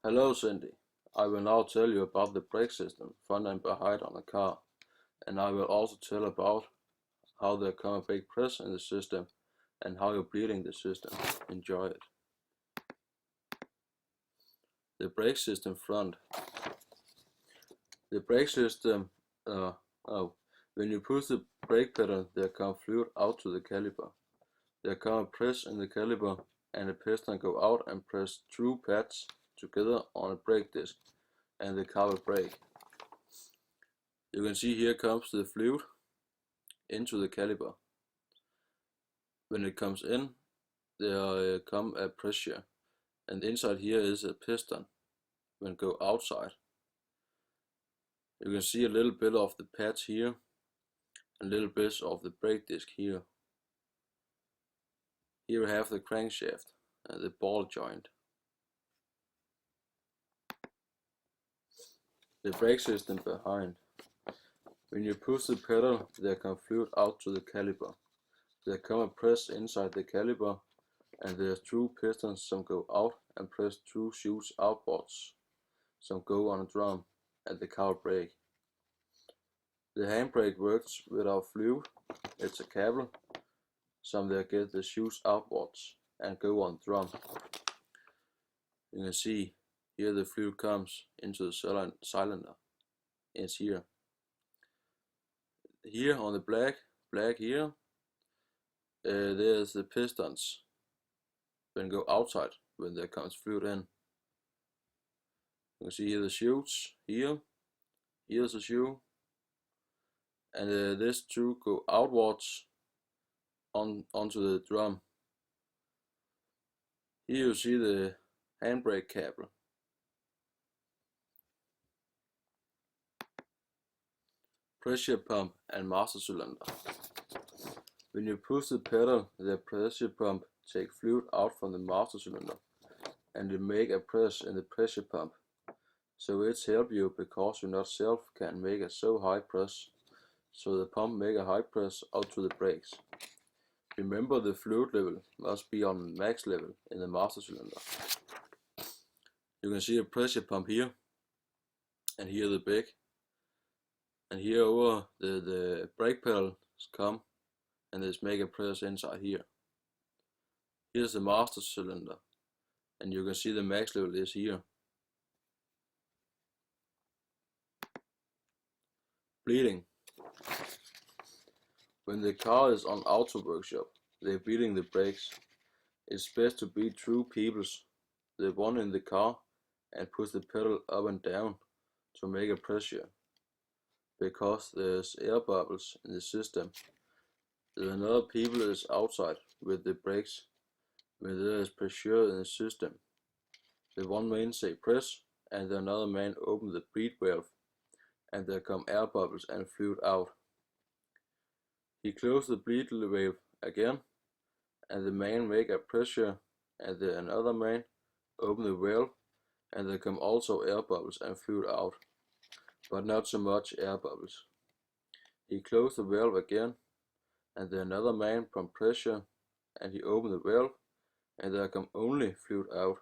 Hello Cindy, I will now tell you about the brake system front and behind on a car, and I will also tell about how there come a big press in the system and how you're bleeding the system. Enjoy it. The brake system front. The brake system, when you push the brake pedal there come fluid out to the caliper. There come a press in the caliper and the piston go out and press two pads together on a brake disc and the car will brake. You can see here comes the fluid into the caliper. When it comes in, there come a pressure, and inside here is a piston. When it go outside, you can see a little bit of the pads here, and a little bit of the brake disc here. Here we have the crankshaft and the ball joint. The brake system behind. When you push the pedal, there come fluid out to the caliper. There come a press inside the caliper, and there are two pistons, some go out and press two shoes outwards. Some go on a drum and the car brake. The handbrake works without fluid, it's a cable. Some there get the shoes outwards and go on drum. You can see here the fluid comes into the cylinder. It's here. Here on the black here, there's the pistons. When go outside, when there comes fluid in. You can see here the shoes, here's a shoe, and these two go outwards onto the drum. Here you see the handbrake cable. Pressure pump and master cylinder. When you push the pedal, the pressure pump takes fluid out from the master cylinder and it make a press in the pressure pump. So it's help you because you not self can make a so high press. So the pump make a high press out to the brakes. Remember the fluid level must be on max level in the master cylinder. You can see a pressure pump here, and here the back, and here over the brake pedals come and this make a press inside here. Here's the master cylinder, and you can see the max level is here. Bleeding. When the car is on auto workshop, they're beating the brakes. It's best to beat two peoples, the one in the car, and push the pedal up and down to make a pressure, because there's air bubbles in the system. Then another people is outside with the brakes when there is pressure in the system. The one man say press, and the another man open the bleed valve, and there come air bubbles and fluid out. He closed the bleed valve again, and the man make a pressure, and the another man open the valve, and there come also air bubbles and fluid out, but not so much air bubbles. He closed the valve again, and the another man pump pressure, and he open the valve, and there come only fluid out,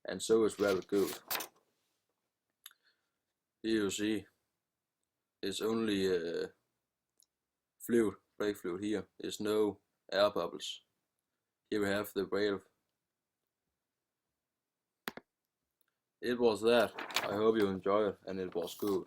and so is very good. Here you see, it's only fluid, brake fluid here, there's no air bubbles. Here we have the valve. It was that. I hope you enjoyed it and it was good.